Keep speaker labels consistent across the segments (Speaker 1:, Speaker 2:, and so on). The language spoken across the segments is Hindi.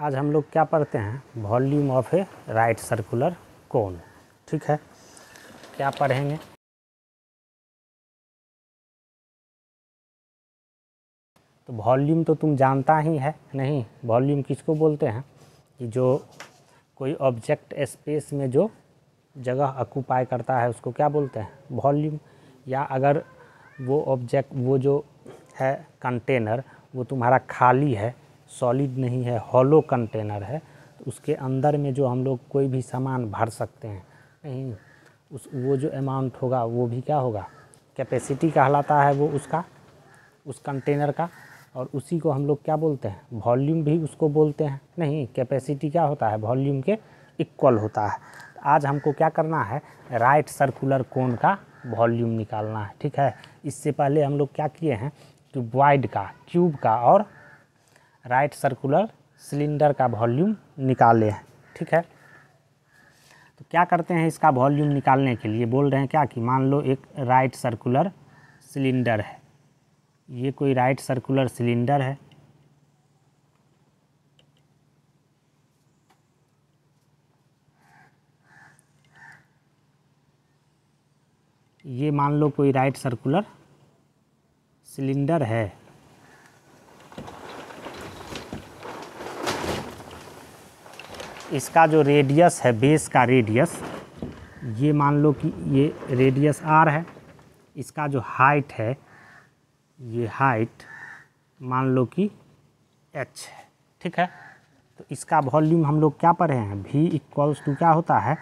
Speaker 1: आज हम लोग क्या पढ़ते हैं, volume of A right circular कोन। ठीक है, क्या पढ़ेंगे? तो वॉल्यूम तो तुम जानता ही है नहीं, वॉल्यूम किसको बोलते हैं कि जो कोई ऑब्जेक्ट स्पेस में जो जगह ऑक्यूपाई करता है उसको क्या बोलते हैं, वॉल्यूम। या अगर वो ऑब्जेक्ट, वो जो है कंटेनर, वो तुम्हारा खाली है, सॉलिड नहीं है, हॉलो कंटेनर है, तो उसके अंदर में जो हम लोग कोई भी सामान भर सकते हैं नहीं, वो जो अमाउंट होगा वो भी क्या होगा, कैपेसिटी कहलाता है वो उसका, उस कंटेनर का। और उसी को हम लोग क्या बोलते हैं, वॉल्यूम भी उसको बोलते हैं नहीं। कैपेसिटी क्या होता है, वॉल्यूम के इक्वल होता है। आज हमको क्या करना है, राइट सर्कुलर कोन का वॉल्यूम निकालना है। ठीक है, इससे पहले हम लोग क्या किए हैं, क्यूबॉइड का, क्यूब का और राइट सर्कुलर सिलेंडर का वॉल्यूम निकाले हैं। ठीक है, तो क्या करते हैं, इसका वॉल्यूम निकालने के लिए बोल रहे हैं क्या कि मान लो एक राइट सर्कुलर सिलेंडर है, ये कोई राइट सर्कुलर सिलेंडर है, ये मान लो कोई राइट सर्कुलर सिलेंडर है। इसका जो रेडियस है, बेस का रेडियस, ये मान लो कि ये रेडियस r है। इसका जो हाइट है, ये हाइट मान लो कि h है। ठीक है, तो इसका वॉल्यूम हम लोग क्या पढ़े हैं, v इक्वल्स टू क्या होता है,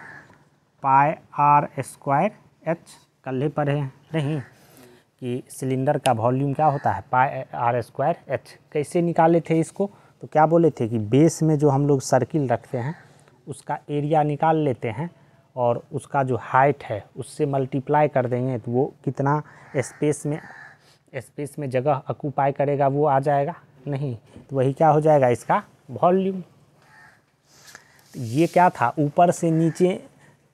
Speaker 1: पाई r स्क्वायर h। कल ही पढ़े हैं नहीं कि सिलेंडर का वॉल्यूम क्या होता है, पाई r स्क्वायर h। कैसे निकाले थे इसको, तो क्या बोले थे कि बेस में जो हम लोग सर्किल रखते हैं उसका एरिया निकाल लेते हैं और उसका जो हाइट है उससे मल्टीप्लाई कर देंगे, तो वो कितना स्पेस में जगह ऑक्यूपाई करेगा वो आ जाएगा नहीं, तो वही क्या हो जाएगा, इसका वॉल्यूम। ये क्या था, ऊपर से नीचे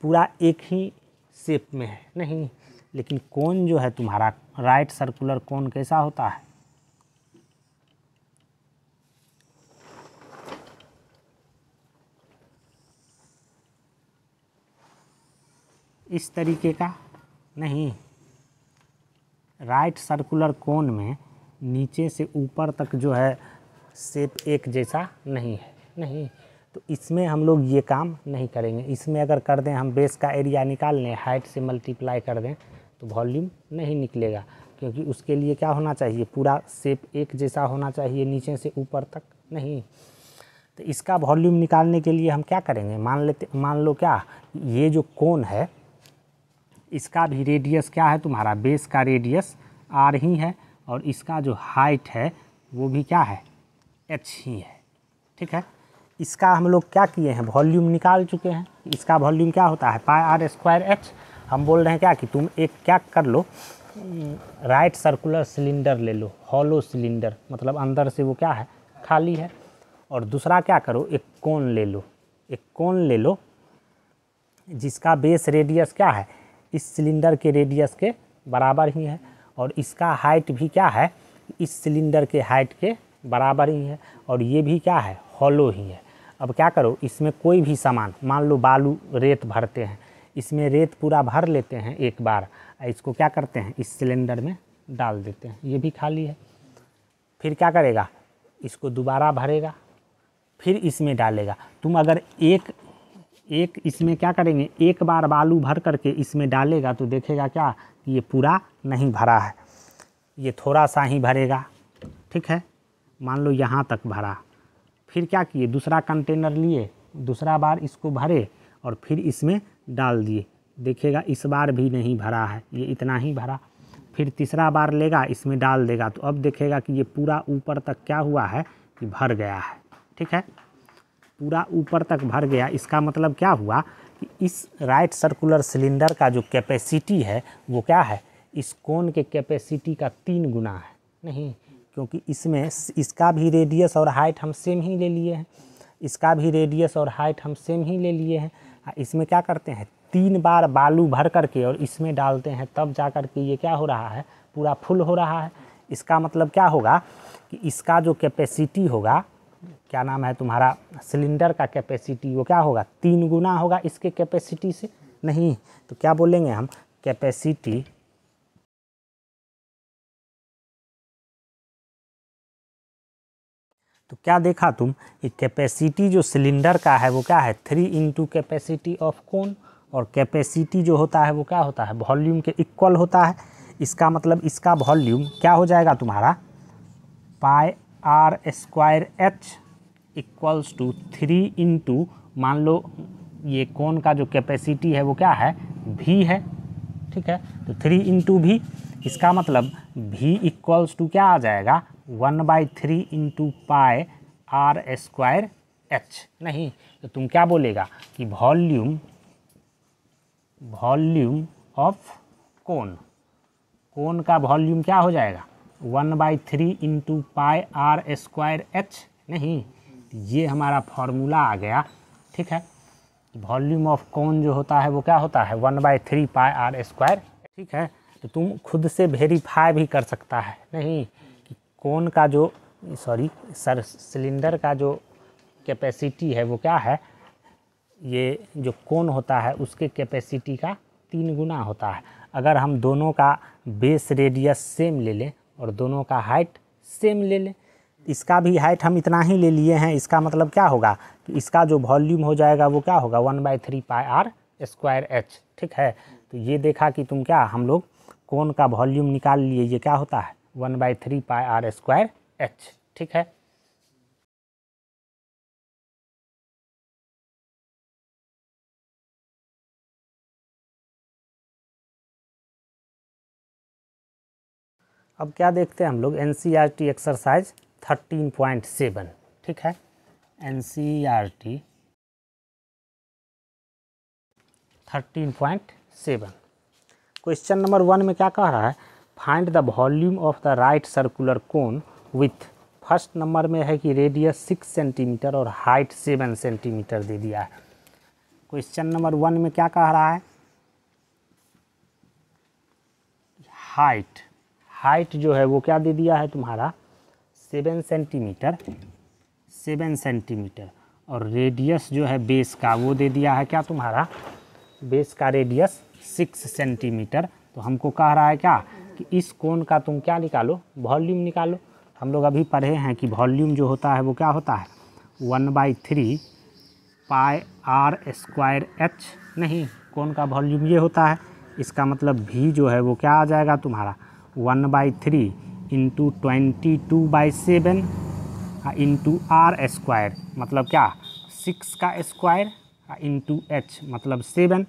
Speaker 1: पूरा एक ही शेप में है नहीं, लेकिन कोन जो है तुम्हारा राइट सर्कुलर कोन कैसा होता है, इस तरीके का नहीं। राइट सर्कुलर कोन में नीचे से ऊपर तक जो है शेप एक जैसा नहीं है नहीं, तो इसमें हम लोग ये काम नहीं करेंगे। इसमें अगर कर दें हम, बेस का एरिया निकाल लें, हाइट से मल्टीप्लाई कर दें, तो वॉल्यूम नहीं निकलेगा, क्योंकि उसके लिए क्या होना चाहिए, पूरा शेप एक जैसा होना चाहिए नीचे से ऊपर तक नहीं। तो इसका वॉल्यूम निकालने के लिए हम क्या करेंगे, मान लो क्या, ये जो कोन है इसका भी रेडियस क्या है तुम्हारा, बेस का रेडियस r ही है, और इसका जो हाइट है वो भी क्या है, h ही है। ठीक है, इसका हम लोग क्या किए हैं, वॉल्यूम निकाल चुके हैं। इसका वॉल्यूम क्या होता है, पाई r स्क्वायर h। हम बोल रहे हैं क्या कि तुम एक क्या कर लो, राइट सर्कुलर सिलेंडर ले लो, हॉलो सिलेंडर, मतलब अंदर से वो क्या है, खाली है। और दूसरा क्या करो, एक कोन ले लो, एक कोन ले लो जिसका बेस रेडियस क्या है, इस सिलेंडर के रेडियस के बराबर ही है, और इसका हाइट भी क्या है, इस सिलेंडर के हाइट के बराबर ही है, और ये भी क्या है, हॉलो ही है। अब क्या करो, इसमें कोई भी सामान, मान लो बालू रेत भरते हैं, इसमें रेत पूरा भर लेते हैं एक बार, इसको क्या करते हैं, इस सिलेंडर में डाल देते हैं, ये भी खाली है। फिर क्या करेगा, इसको दोबारा भरेगा, फिर इसमें डालेगा। तुम अगर एक इसमें क्या करेंगे, एक बार बालू भर करके इसमें डालेगा तो देखेगा क्या, ये पूरा नहीं भरा है, ये थोड़ा सा ही भरेगा। ठीक है, मान लो यहाँ तक भरा, फिर क्या किए, दूसरा कंटेनर लिए, दूसरा बार इसको भरे और फिर इसमें डाल दिए, देखेगा इस बार भी नहीं भरा है, ये इतना ही भरा। फिर तीसरा बार लेगा, इसमें डाल देगा, तो अब देखेगा कि ये पूरा ऊपर तक क्या हुआ है, कि भर गया है। ठीक है, पूरा ऊपर तक भर गया। इसका मतलब क्या हुआ कि इस राइट सर्कुलर सिलेंडर का जो कैपेसिटी है वो क्या है, इस कोन के कैपेसिटी का 3 गुना है नहीं, क्योंकि इसमें इसका भी रेडियस और हाइट हम सेम ही ले लिए हैं, इसका भी रेडियस और हाइट हम सेम ही ले लिए हैं। इसमें क्या करते हैं, 3 बार बालू भर करके और इसमें डालते हैं, तब जा कर के ये क्या हो रहा है, पूरा फुल हो रहा है। इसका मतलब क्या होगा कि इसका जो कैपेसिटी होगा क्या नाम है तुम्हारा सिलेंडर का कैपेसिटी, वो क्या होगा 3 गुना होगा इसके कैपेसिटी से, नहीं तो क्या बोलेंगे हम कैपेसिटी तो क्या देखा तुम कि कैपेसिटी जो सिलेंडर का है वो क्या है 3 इंटू कैपेसिटी ऑफ कोन, और कैपेसिटी जो होता है वो क्या होता है वॉल्यूम के इक्वल होता है। इसका मतलब इसका वॉल्यूम क्या हो जाएगा तुम्हारा pi are square h equals to 3 into, मान लो ये कोन का जो कैपेसिटी है वो क्या है भी है, ठीक है, तो 3 इंटू भी, इसका मतलब भी इक्वल्स टू क्या आ जाएगा 1/3 into pi are square h. नहीं तो तुम क्या बोलेगा कि वॉल्यूम ऑफ कोन का वॉल्यूम क्या हो जाएगा 1/3 into pi are square h. नहीं ये हमारा फॉर्मूला आ गया, ठीक है, वॉल्यूम ऑफ कोन जो होता है वो क्या होता है 1/3 पाई आर स्क्वायर, ठीक है। तो तुम खुद से वेरीफाई भी कर सकता है, नहीं कि कोन का जो सिलेंडर का जो कैपेसिटी है वो क्या है, ये जो कोन होता है उसके कैपेसिटी का 3 गुना होता है। अगर हम दोनों का बेस रेडियस सेम ले लें और दोनों का हाइट सेम ले लें, इसका भी हाइट हम इतना ही ले लिए हैं, इसका मतलब क्या होगा कि इसका जो वॉल्यूम हो जाएगा वो क्या होगा 1/3 पाई आर स्क्वायर एच, ठीक है। तो ये देखा कि तुम क्या हम लोग कोन का वॉल्यूम निकाल लिए, ये क्या होता है 1/3 पाई आर स्क्वायर एच, ठीक है। अब क्या देखते हैं हम लोग एनसीईआरटी एक्सरसाइज 13.7, ठीक है, एनसीईआरटी 13.7 क्वेश्चन नंबर 1 में क्या कह रहा है find the volume of the right circular cone with, first number में है कि रेडियस 6 सेंटीमीटर और हाइट 7 सेंटीमीटर दे दिया है। क्वेश्चन नंबर 1 में क्या कह रहा है हाइट जो है वो क्या दे दिया है तुम्हारा 7 सेंटीमीटर और रेडियस जो है बेस का वो दे दिया है क्या तुम्हारा, बेस का रेडियस 6 सेंटीमीटर। तो हमको कह रहा है क्या कि इस कोन का तुम क्या निकालो वॉल्यूम निकालो। हम लोग अभी पढ़े हैं कि वॉल्यूम जो होता है वो क्या होता है 1/3 पाई आर स्क्वायर एच, नहीं कोन का वॉल्यूम ये होता है, इसका मतलब भी जो है वो क्या आ जाएगा तुम्हारा 1/3 इंटू 22/7 इंटू आर स्क्वायर, मतलब क्या 6 का स्क्वायर इंटू एच मतलब 7,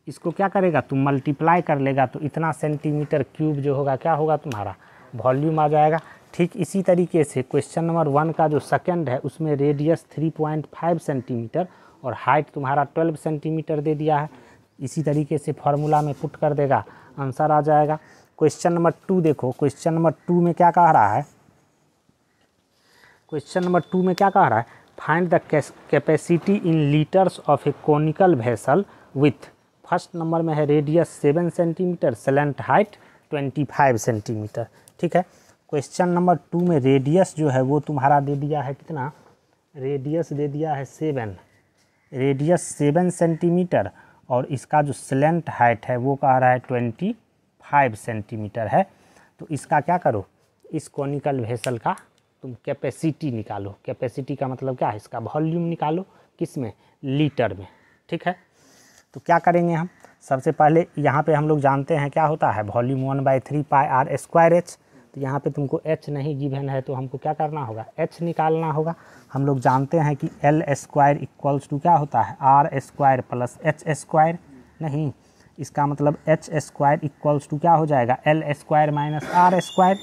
Speaker 1: इसको क्या करेगा तुम मल्टीप्लाई कर लेगा तो इतना सेंटीमीटर क्यूब जो होगा क्या होगा तुम्हारा वॉल्यूम आ जाएगा। ठीक इसी तरीके से क्वेश्चन नंबर 1 का जो सेकंड है उसमें रेडियस 3.5 सेंटीमीटर और हाइट तुम्हारा 12 सेंटीमीटर दे दिया है, इसी तरीके से फार्मूला में पुट कर देगा आंसर आ जाएगा। क्वेश्चन नंबर 2 देखो, क्वेश्चन नंबर 2 में क्या कह रहा है, क्वेश्चन नंबर 2 में क्या कह रहा है find the capacity in litres of A conical vessel with, first number में है radius 7 centimetre, slant height 25 centimetre, ठीक है। क्वेश्चन नंबर 2 में रेडियस जो है वो तुम्हारा दे दिया है कितना, रेडियस दे दिया है 7 सेंटीमीटर और इसका जो स्लैंट हाइट है वो कह रहा है 25 सेंटीमीटर है। तो इसका क्या करो, इस कॉनिकल वेसल का तुम कैपेसिटी निकालो, कैपेसिटी का मतलब क्या है इसका वॉल्यूम निकालो, किस में लीटर में, ठीक है। तो क्या करेंगे हम, सबसे पहले यहाँ पे हम लोग जानते हैं क्या होता है volume 1/3 pi are square h, तो यहाँ पे तुमको एच नहीं गिवन है तो हमको क्या करना होगा एच निकालना होगा। हम लोग जानते हैं कि एल स्क्वायर इक्वल्स टू क्या होता है r square plus h square, नहीं इसका मतलब एच स्क्वायर इक्वल्स टू क्या हो जाएगा l square minus r square,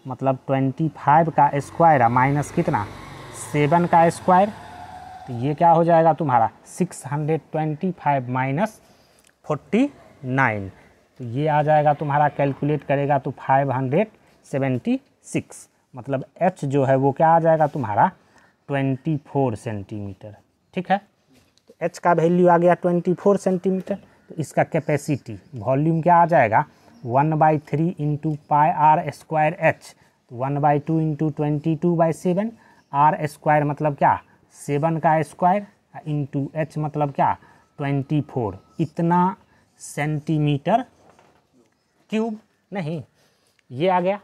Speaker 1: मतलब 25 का स्क्वायर माइनस कितना 7 का स्क्वायर, तो ये क्या हो जाएगा तुम्हारा 625 माइनस 49, तो ये आ जाएगा तुम्हारा कैलकुलेट करेगा तो 576, मतलब एच जो है वो क्या आ जाएगा तुम्हारा 24 सेंटीमीटर, ठीक है। तो एच का वैल्यू आ गया 24 सेंटीमीटर, तो इसका कैपेसिटी वॉल्यूम क्या आ जाएगा 1/3 into pi are square h, तो 1/2 इंटू 22/7, आर स्क्वायर मतलब क्या 7 का स्क्वायर इंटू एच मतलब क्या 24, इतना सेंटीमीटर क्यूब। नहीं, ये आ गया,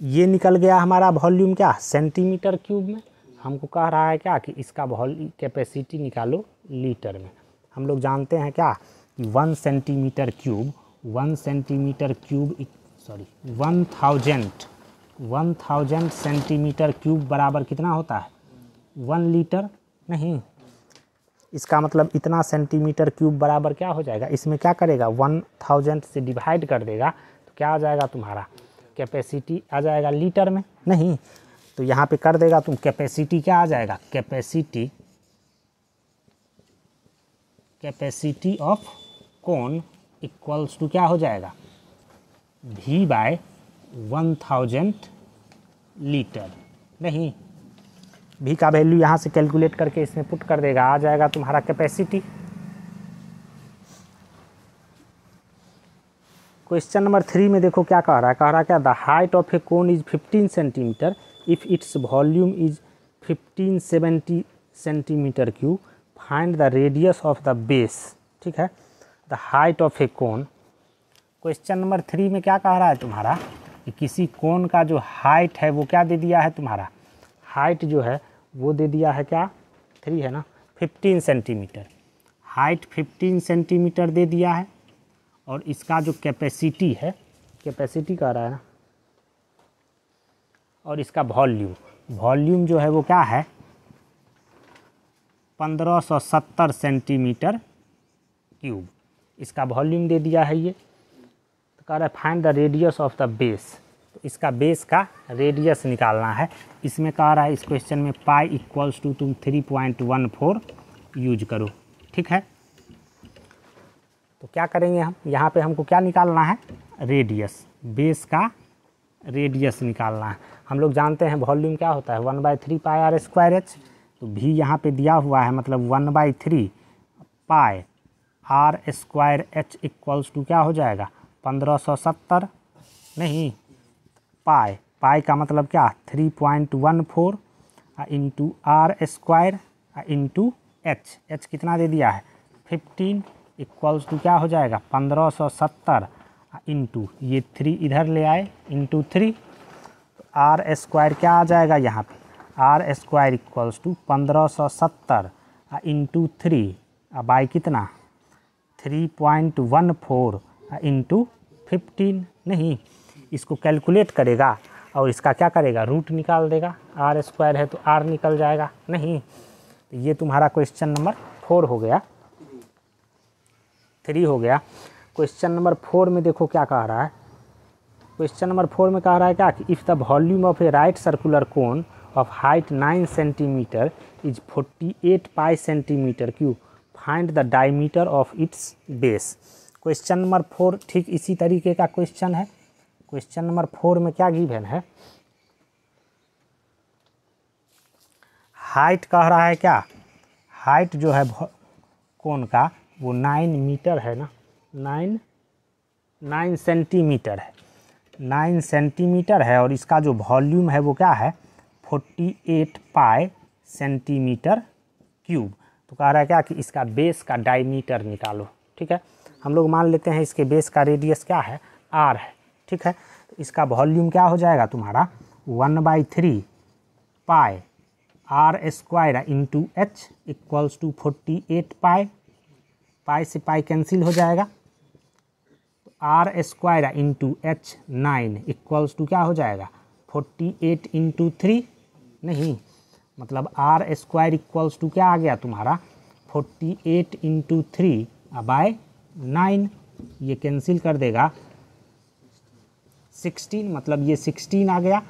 Speaker 1: ये निकल गया हमारा वॉल्यूम क्या सेंटीमीटर क्यूब में। हमको कह रहा है क्या कि इसका वॉल्यूम कैपेसिटी निकालो लीटर में। हम लोग जानते हैं क्या कि 1 सेंटीमीटर क्यूब 1000 सेंटीमीटर क्यूब बराबर कितना होता है 1 लीटर। नहीं, इसका मतलब इतना सेंटीमीटर क्यूब बराबर क्या हो जाएगा, इसमें क्या करेगा 1000 से डिवाइड कर देगा तो क्या आ जाएगा तुम्हारा कैपेसिटी आ जाएगा लीटर में। नहीं, तो यहाँ पे कर देगा तुम कैपेसिटी क्या आ जाएगा capacity of cone equals to क्या हो जाएगा V/1000 लीटर। नहीं, V का वैल्यू यहाँ से कैलकुलेट करके इसमें पुट कर देगा, आ जाएगा तुम्हारा कैपेसिटी। क्वेश्चन नंबर 3 में देखो क्या कह रहा है क्या the height of a cone is 15 centimetre if its volume is 1570 centimetre cube, find the radius of the base. ठीक है, the height of a cone. Question number 3 में क्या कह रहा है तुम्हारा कि किसी कोन का जो हाइट है वो क्या दे दिया है तुम्हारा, हाइट जो है वो दे दिया है क्या 3 है ना 15 सेंटीमीटर, हाइट 15 सेंटीमीटर दे दिया है। और इसका जो कैपेसिटी है, कैपेसिटी कह रहा है ना, और इसका वॉल्यूम जो है वो क्या है 1570 सेंटीमीटर क्यूब, इसका वॉल्यूम दे दिया है ये। तो कह रहा है find the radius of the base, तो इसका बेस का रेडियस निकालना है। इसमें कह रहा है इस क्वेश्चन में पाई इक्वल्स टू तुम 3.14 यूज करो। ठीक है, तो क्या करेंगे हम, यहाँ पे हमको क्या निकालना है रेडियस, बेस का रेडियस निकालना है। हम लोग जानते हैं वॉल्यूम क्या होता है 1/3 पाई आर स्क्वायर एच, तो भी यहाँ पे दिया हुआ है मतलब 1/3 pi are square h equals to क्या हो जाएगा 1570। नहीं, पाई का मतलब क्या 3.14 into r square into h कितना दे दिया है 15 इक्वल्स टू क्या हो जाएगा 1570 इंटू ये 3 इधर ले आए इंटू 3, तो आर स्क्वायर क्या आ जाएगा यहाँ पे r square equals to 1570 into 3 by कितना 3.14 इंटू 15। नहीं, इसको कैलकुलेट करेगा और इसका क्या करेगा रूट निकाल देगा, आर स्क्वायर है तो आर निकल जाएगा। नहीं, तो ये तुम्हारा क्वेश्चन नंबर 4 हो गया, 3 हो गया। क्वेश्चन नंबर 4 में देखो क्या कह रहा है, क्वेश्चन नंबर 4 में कह रहा है क्या कि if the volume of A right circular cone of height 9 centimetre is 48 pi centimetre cube, find the diameter of its base. Question number 4 ठीक इसी तरीके का क्वेश्चन है। क्वेश्चन नंबर 4 में क्या गिवन है, हाइट कह रहा है क्या, हाइट जो है कोन का वो 9 मीटर है ना, 9 सेंटीमीटर है, 9 सेंटीमीटर है। और इसका जो वॉल्यूम है वो क्या है 48 पाई सेंटीमीटर क्यूब। तो कह रहा है क्या कि इसका बेस का डायमीटर निकालो। ठीक है, हम लोग मान लेते हैं इसके बेस का रेडियस क्या है आर है। ठीक है, तो इसका वॉल्यूम क्या हो जाएगा तुम्हारा 1/3 pi are square into h equals to 48 pi से पाई कैंसिल हो जाएगा, तो r square into h 9 equals to क्या हो जाएगा 48 इंटू 3। नहीं, मतलब आर स्क्वायर इक्वल्स टू क्या आ गया तुम्हारा 48 इंटू 3 बाय 9, ये कैंसिल कर देगा 16, मतलब ये 16 आ गया।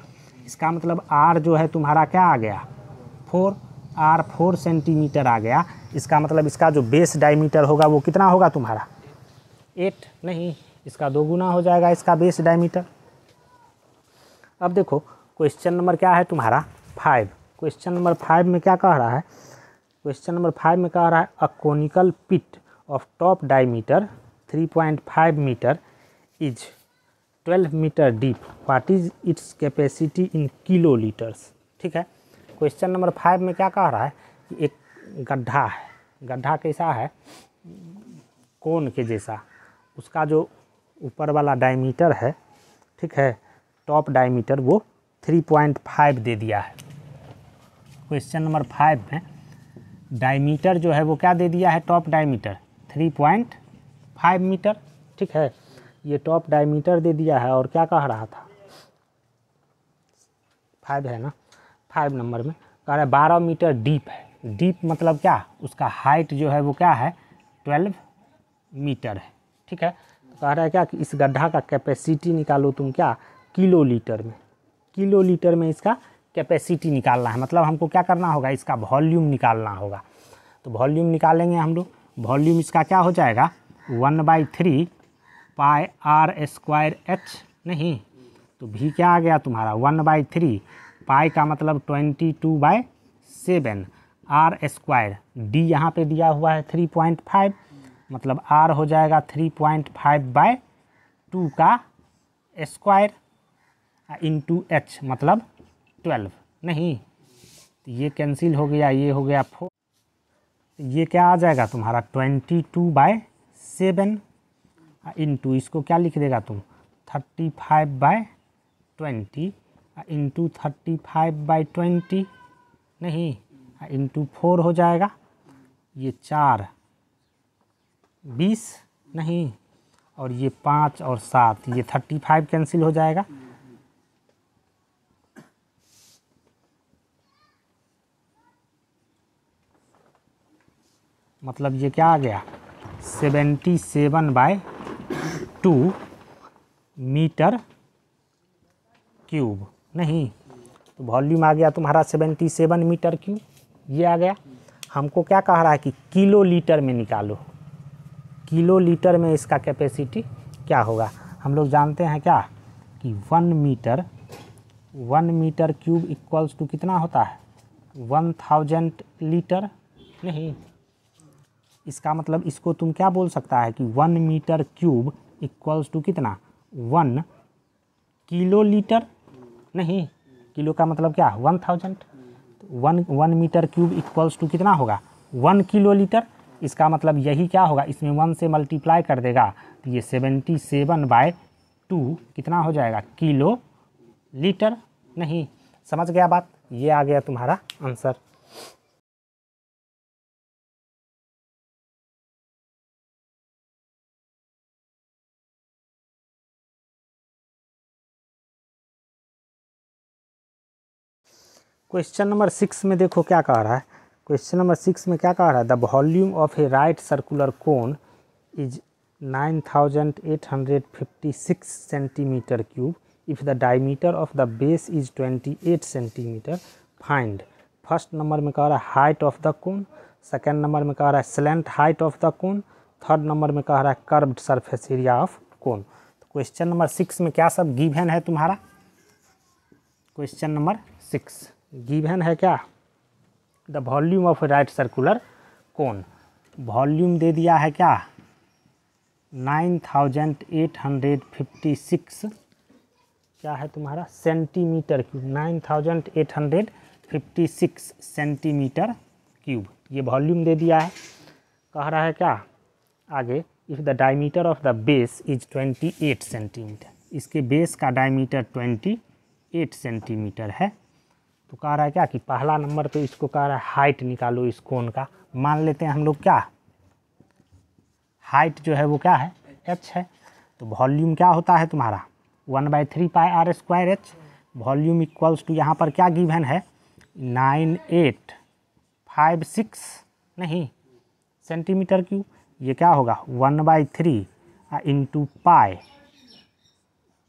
Speaker 1: इसका मतलब आर जो है तुम्हारा क्या आ गया 4, आर 4 सेंटीमीटर आ गया। इसका मतलब इसका जो बेस डायमीटर होगा वो कितना होगा तुम्हारा 8। नहीं, इसका 2 गुना हो जाएगा इसका बेस डायमीटर। अब देखो क्वेश्चन नंबर क्या है तुम्हारा 5। क्वेश्चन नंबर 5 में क्या कह रहा है, क्वेश्चन नंबर 5 में कह रहा है a conical pit of top diameter 3.5 metre is 12 metre deep, what is its capacity in kilolitres. ठीक है। क्वेश्चन नंबर 5 में क्या कह रहा है कि एक गड्ढा है, गड्ढा कैसा है, कोन के जैसा, उसका जो ऊपर वाला डायमीटर है, ठीक है, टॉप डायमीटर वो 3.5 दे दिया है। क्वेश्चन नंबर 5 में डायमीटर जो है वो क्या दे दिया है, टॉप डायमीटर 3.5 मीटर। ठीक है, ये टॉप डायमीटर दे दिया है और क्या कह रहा था, 5 है ना, 5 नंबर में कह रहा है 12 मीटर डीप है। डीप मतलब क्या, उसका हाइट जो है वो क्या है, 12 मीटर है। ठीक है, तो कह रहा है क्या कि इस गड्ढा का कैपेसिटी निकालो तुम, क्या, किलो लीटर में। किलो लीटर में इसका कैपेसिटी निकालना है, मतलब हमको क्या करना होगा, इसका वॉल्यूम निकालना होगा। तो वॉल्यूम निकालेंगे हम लोग, वॉल्यूम इसका क्या हो जाएगा, 1/3 पाई आर स्क्वायर एच, नहीं तो भी क्या आ गया तुम्हारा 1/3 पाई का मतलब 22/7 आर स्क्वायर, डी यहाँ पे दिया हुआ है 3.5, मतलब आर हो जाएगा 3.5/2 का स्क्वायर इंटू एच मतलब 12, नहीं तो ये कैंसिल हो गया, ये हो गया 4, ये क्या आ जाएगा तुम्हारा 22/7 इंटू इसको क्या लिख देगा तुम 35/20 इंटू 35/20, नहीं इंटू 4 हो जाएगा, ये 4 20, नहीं और ये 5 और 7, ये 35 कैंसिल हो जाएगा, मतलब ये क्या आ गया 77/2 मीटर क्यूब, नहीं तो वॉल्यूम आ गया तुम्हारा 77 मीटर क्यूब, ये आ गया। हमको क्या कह रहा है कि किलो लीटर में निकालो, किलो लीटर में इसका कैपेसिटी क्या होगा। हम लोग जानते हैं क्या कि 1 मीटर क्यूब इक्वल्स टू कितना होता है 1000 लीटर, नहीं इसका मतलब इसको तुम क्या बोल सकता है कि 1 मीटर क्यूब इक्वल्स टू कितना 1 किलो लीटर, नहीं किलो का मतलब क्या 1000, 1 मीटर क्यूब इक्वल्स टू कितना होगा 1 किलो लीटर। इसका मतलब यही क्या होगा, इसमें 1 से मल्टीप्लाई कर देगा तो ये 77/2 कितना हो जाएगा किलो लीटर, नहीं समझ गया बात, ये आ गया तुम्हारा आंसर। क्वेश्चन नंबर 6 में देखो क्या कह रहा है, क्वेश्चन नंबर 6 में क्या कह रहा है, the volume of A right circular cone is 9856 centimetre cube if the diameter of the base is 28 centimetre, find. First number में कह रहा है height of the cone, second number में कह रहा है slant height of the cone, third number में कह रहा है curved surface area of cone. तो क्वेश्चन नंबर 6 में क्या सब गिवन है तुम्हारा, क्वेश्चन नंबर 6 गिवन है क्या, the volume of right circular cone, volume दे दिया है क्या 9856 क्या है तुम्हारा सेंटीमीटर क्यूब, 9856 सेंटीमीटर क्यूब, ये वॉल्यूम दे दिया है। कह रहा है क्या आगे, if the diameter of the base is 28 centimetre, इसके बेस का डायमीटर 28 सेंटीमीटर है। तो कह रहा है क्या कि पहला नंबर तो इसको कह रहा है हाइट निकालो इस कोन का, मान लेते हैं हम लोग क्या हाइट जो है वो क्या है h है, तो वॉल्यूम क्या होता है तुम्हारा 1/3 pi are square H, volume equals to यहाँ पर क्या गिवन है 9856 नहीं सेंटीमीटर क्यूब, ये क्या होगा 1/3 into pi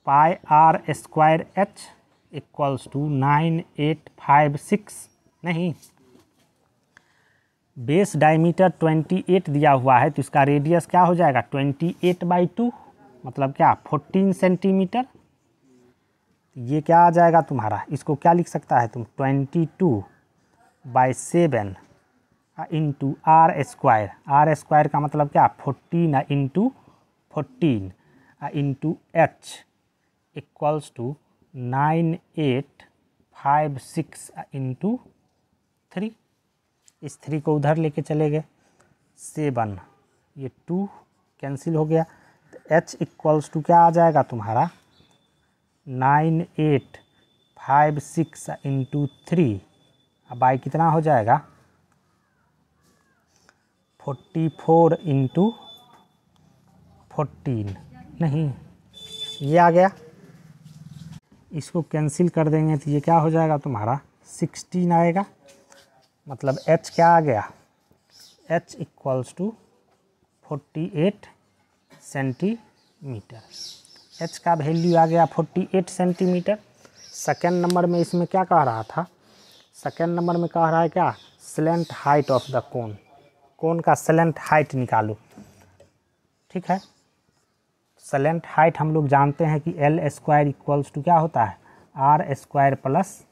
Speaker 1: are square h equals to 9856 नहीं, बेस डायमीटर 28 दिया हुआ है तो इसका रेडियस क्या हो जाएगा 28/2 मतलब क्या 14 सेंटीमीटर, ये क्या आ जाएगा तुम्हारा, इसको क्या लिख सकता है तुम 22/7 इंटू आर स्क्वायर का मतलब क्या 14 into 14 into h equals to 9856 into 3, इस 3 को उधर लेके चले गए, 7, ये 2 कैंसिल हो गया, तो h इक्वल्स टू क्या आ जाएगा तुम्हारा 9856 इंटू 3, अब बाई कितना हो जाएगा 44 इंटू 14, नहीं ये आ गया, इसको कैंसिल कर देंगे तो ये क्या हो जाएगा तुम्हारा 16 आएगा, मतलब h क्या आ गया h equals to 48 centimetre, h का वैल्यू आ गया 48 सेंटीमीटर। सेकेंड नंबर में इसमें क्या कह रहा था, सेकेंड नंबर में कह रहा है क्या slant height of the cone, cone का स्लेंट हाइट निकालो, ठीक है। स्लेंट हाइट हम लोग जानते हैं कि एल स्क्वायर इक्वल्स टू क्या होता है r square plus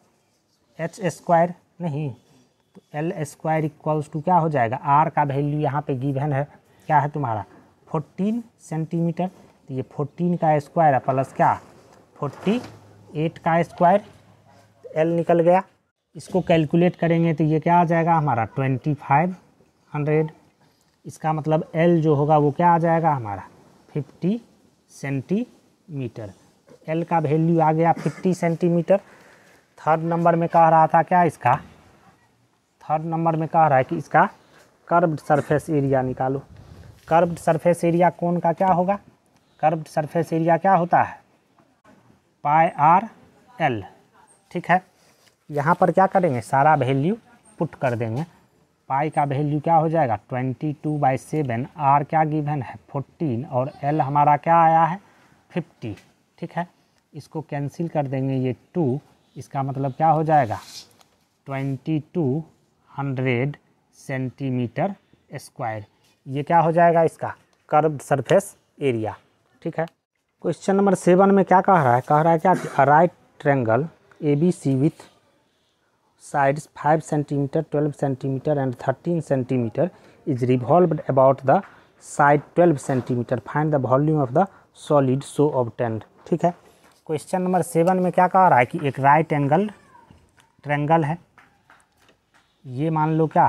Speaker 1: h square, नहीं तो एल स्क्वायर इक्वल्स टू क्या हो जाएगा, आर का वैल्यू यहाँ पे गिवन है क्या है तुम्हारा 14 सेंटीमीटर, तो ये 14 का स्क्वायर है प्लस क्या 48 का स्क्वायर, एल निकल गया, इसको कैलकुलेट करेंगे तो ये क्या आ जाएगा हमारा 2500, इसका मतलब एल जो होगा वो क्या आ जाएगा हमारा 50 सेंटीमीटर, एल का वैल्यू आ गया 50 सेंटीमीटर। थर्ड नंबर में कह रहा था क्या इसका, थर्ड नंबर में कह रहा है कि इसका कर्व्ड सरफेस एरिया निकालो, कर्व्ड सरफेस एरिया कौन का क्या होगा, कर्व्ड सरफेस एरिया क्या होता है पाई आर एल, ठीक है। यहाँ पर क्या करेंगे सारा वैल्यू पुट कर देंगे, पाई का वैल्यू क्या हो जाएगा 22/7, आर क्या गिवन है 14 और एल हमारा क्या आया है 50, ठीक है। इसको कैंसिल कर देंगे ये 2, इसका मतलब क्या हो जाएगा 2200 सेंटीमीटर स्क्वायर, ये क्या हो जाएगा इसका कर्व्ड सरफेस एरिया, ठीक है। क्वेश्चन नंबर 7 में क्या कह रहा है, कह रहा है क्या कि right triangle ABC with sides 5 centimeter, 12 centimeter and 13 centimeter is revolved about the side 12 centimeter. Find the volume of the solid so obtained. ठीक है। क्वेश्चन नंबर 7 में क्या कह रहा है कि एक राइट एंगल ट्रायंगल है, ये मान लो क्या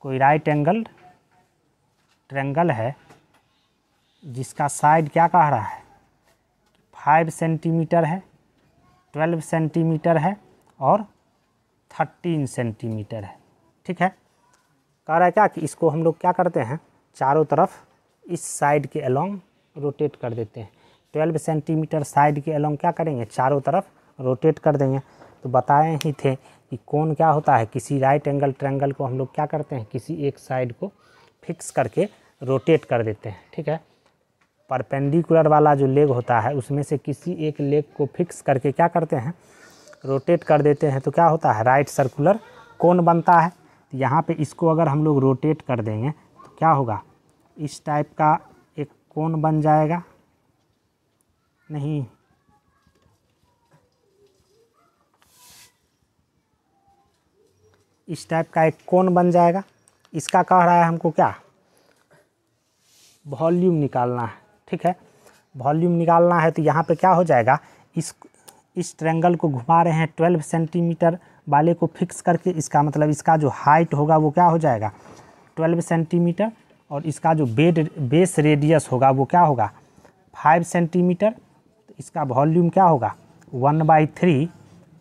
Speaker 1: कोई राइट एंगल ट्रायंगल है जिसका साइड क्या कह रहा है 5 सेंटीमीटर है, 12 सेंटीमीटर है और 13 सेंटीमीटर है, ठीक है। कह रहा है क्या कि इसको हम लोग क्या करते हैं चारों तरफ इस साइड के अलोंग रोटेट कर देते हैं, 12 सेंटीमीटर साइड के अलोंग क्या करेंगे चारों तरफ रोटेट कर देंगे। तो बताए ही थे कि कौन क्या होता है, किसी राइट एंगल ट्रायंगल को हम लोग क्या करते हैं किसी एक साइड को फिक्स करके रोटेट कर देते हैं, ठीक है। परपेंडिकुलर वाला जो लेग होता है उसमें से किसी एक लेग को फिक्स करके क्या करते हैं रोटेट कर देते हैं, तो क्या होता है राइट सर्कुलर कोन बनता है। तो यहाँ पे इसको अगर हम लोग रोटेट कर देंगे तो क्या होगा इस टाइप का एक कोन बन जाएगा, नहीं इस टाइप का एक कोन बन जाएगा। इसका कह रहा है हमको क्या वॉल्यूम निकालना है, ठीक है। वॉल्यूम निकालना है तो यहाँ पे क्या हो जाएगा इस ट्रायंगल को घुमा रहे हैं 12 सेंटीमीटर वाले को फिक्स करके, इसका मतलब इसका जो हाइट होगा वो क्या हो जाएगा 12 सेंटीमीटर और इसका जो बेस रेडियस होगा वो क्या होगा 5 सेंटीमीटर। तो इसका वॉल्यूम क्या होगा 1/3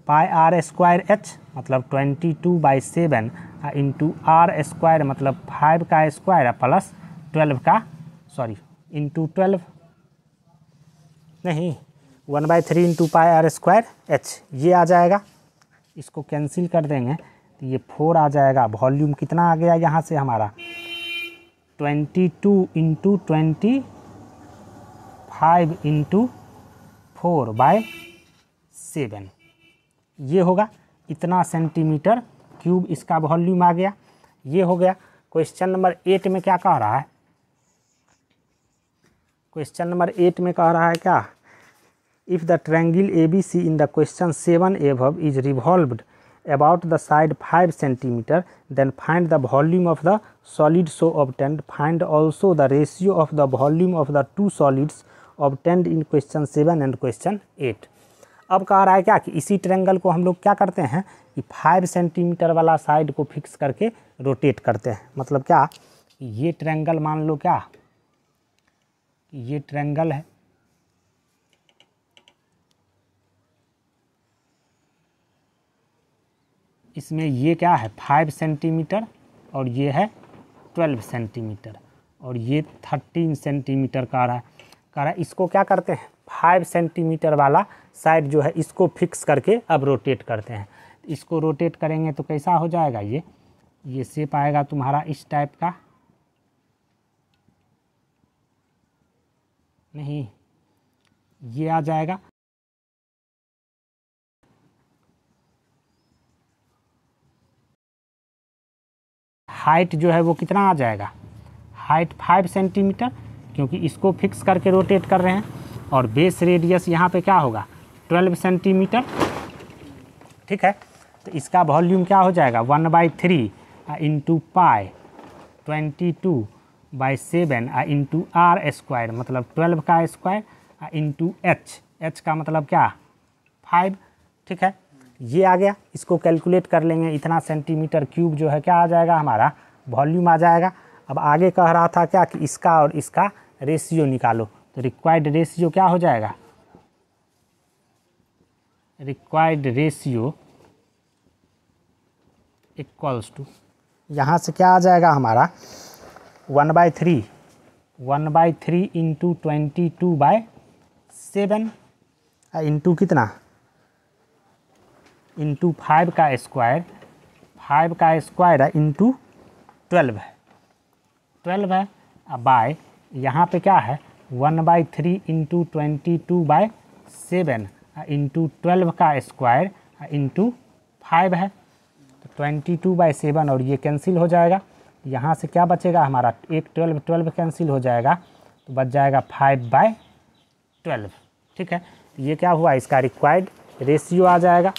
Speaker 1: पाई आर स्क्वायर एच मतलब 22/7 इंटू आर स्क्वायर मतलब 5 का स्क्वायर प्लस 12 का इंटू 12 नहीं 1/3 into pi are square h, ये आ जाएगा। इसको कैंसिल कर देंगे तो ये 4 आ जाएगा। वॉल्यूम कितना आ गया यहाँ से हमारा 22 इंटू 25 इंटू 4/7 ये होगा, इतना सेंटीमीटर क्यूब इसका वॉल्यूम आ गया, ये हो गया। क्वेश्चन नंबर 8 में क्या कह रहा है, क्वेश्चन नंबर 8 में कह रहा है क्या if the triangle ABC in the question 7 above is revolved about the side 5 centimeter, then find the volume of the solid so obtained. Find also the ratio of the volume of the two solids obtained in question 7 and question 8। अब कह रहा है क्या कि इसी ट्रायंगल को हम लोग क्या करते हैं कि 5 सेंटीमीटर वाला साइड को फिक्स करके रोटेट करते हैं। मतलब क्या, ये ट्रायंगल मान लो क्या, ये ट्रायंगल है, इसमें ये क्या है 5 सेंटीमीटर और ये है 12 सेंटीमीटर और ये 13 सेंटीमीटर का रहा है। इसको क्या करते हैं 5 सेंटीमीटर वाला साइड जो है इसको फिक्स करके अब रोटेट करते हैं। इसको रोटेट करेंगे तो कैसा हो जाएगा, ये शेप आएगा तुम्हारा इस टाइप का, नहीं ये आ जाएगा, हाइट जो है वो कितना आ जाएगा, हाइट 5 सेंटीमीटर, क्योंकि इसको फिक्स करके रोटेट कर रहे हैं। और बेस रेडियस यहाँ पे क्या होगा 12 सेंटीमीटर, ठीक है। तो इसका वॉल्यूम क्या हो जाएगा 1/3 into pi 22/7 into r square, मतलब 12 का स्क्वायर इंटू एच का मतलब क्या 5, ठीक है। ये आ गया, इसको कैलकुलेट कर लेंगे, इतना सेंटीमीटर क्यूब जो है क्या आ जाएगा हमारा वॉल्यूम आ जाएगा। अब आगे कह रहा था क्या कि इसका और इसका रेशियो निकालो, तो रिक्वायर्ड रेशियो क्या हो जाएगा, रिक्वायर्ड रेशियो इक्वल्स टू, यहाँ से क्या आ जाएगा हमारा 1/3 इंटू 22/7 इंटू कितना, इंटू 5 का स्क्वायर इंटू 12 है बाय, यहाँ पे क्या है 1/3 इंटू 22/7 इंटू 12 का स्क्वायर इंटू 5 है, तो 22/7 और ये कैंसिल हो जाएगा। यहाँ से क्या बचेगा हमारा, एक 12 कैंसिल हो जाएगा तो बच जाएगा 5/12, ठीक है। तो ये क्या हुआ, इसका रिक्वायर्ड रेशियो आ जाएगा।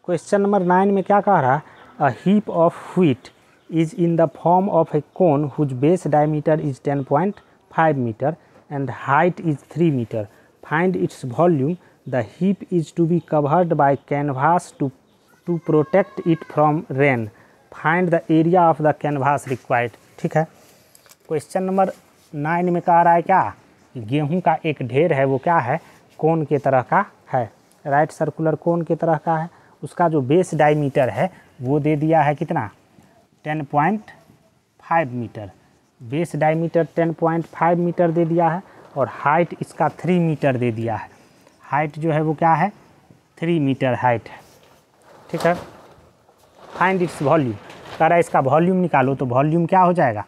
Speaker 1: क्वेश्चन नंबर 9 में क्या कह रहा है, a heap of wheat is in the form of a cone whose base diameter is 10.5 metre and height is 3 metre, find its volume, the heap is to be covered by canvas to protect it from rain, find the area of the canvas required, ठीक है। क्वेश्चन नंबर 9 में कह रहा है क्या, गेहूं का एक ढेर है वो क्या है कोन के तरह का है, राइट सर्कुलर कोन के तरह का है, उसका जो बेस डायमीटर है वो दे दिया है कितना 10.5 मीटर, बेस डायमीटर 10.5 मीटर दे दिया है और हाइट इसका 3 मीटर दे दिया है, हाइट जो है वो क्या है 3 मीटर हाइट है, ठीक है। फाइंड इट्स वॉल्यूम, कह रहा है इसका वॉल्यूम निकालो, तो वॉल्यूम क्या हो जाएगा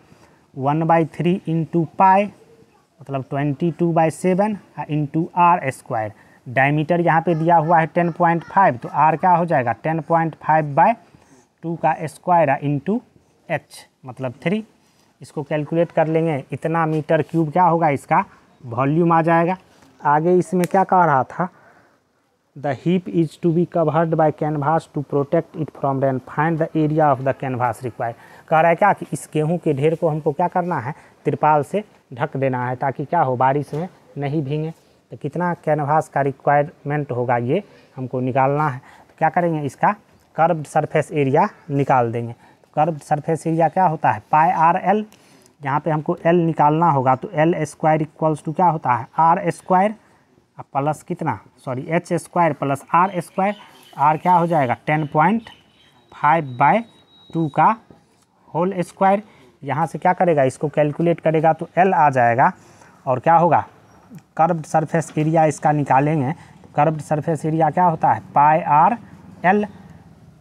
Speaker 1: 1/3 इंटू पाई मतलब 22/7 इंटू आर स्क्वायर, डायमीटर यहाँ पे दिया हुआ है 10.5, तो आर क्या हो जाएगा 10.5/2 का स्क्वायर इंटू एच मतलब 3, इसको कैलकुलेट कर लेंगे, इतना मीटर क्यूब क्या होगा इसका वॉल्यूम आ जाएगा। आगे इसमें क्या कह रहा था, the heap is to be covered by canvas to protect it from rain, find the area of the canvas required, कह रहा है क्या कि इस गेहूं के ढेर को हमको क्या करना है तिरपाल से ढक देना है ताकि क्या हो बारिश में नहीं भीगे, तो कितना कैनवास का रिक्वायरमेंट होगा ये हमको निकालना है। तो क्या करेंगे इसका कर्व्ड सरफेस एरिया निकाल देंगे, तो कर्व्ड सरफेस एरिया क्या होता है πr/l, यहाँ पे हमको l निकालना होगा, तो l स्क्वायर इक्वल्स टू क्या होता है r स्क्वायर प्लस कितना h square plus r square, r क्या हो जाएगा 10.5/2 का होल स्क्वायर, यहाँ से क्या करेगा इसको कैलकुलेट करेगा तो l आ जाएगा और क्या होगा कर्व्ड सरफेस एरिया इसका निकालेंगे, कर्व्ड सरफेस एरिया क्या होता है πr/l,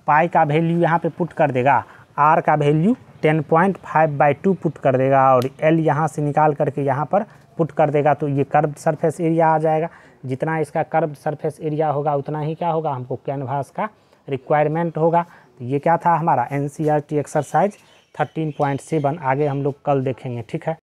Speaker 1: पाई का वैल्यू यहाँ पे पुट कर देगा, r का वैल्यू 10.5/2 पुट कर देगा और l यहाँ से निकाल करके यहाँ पर पुट कर देगा, तो ये कर्व्ड सरफेस एरिया आ जाएगा। जितना इसका कर्व्ड सरफेस एरिया होगा उतना ही क्या होगा हमको कैनवास का रिक्वायरमेंट होगा। तो ये क्या था हमारा NCERT एक्सरसाइज 13.7, आगे हम लोग कल देखेंगे, ठीक है।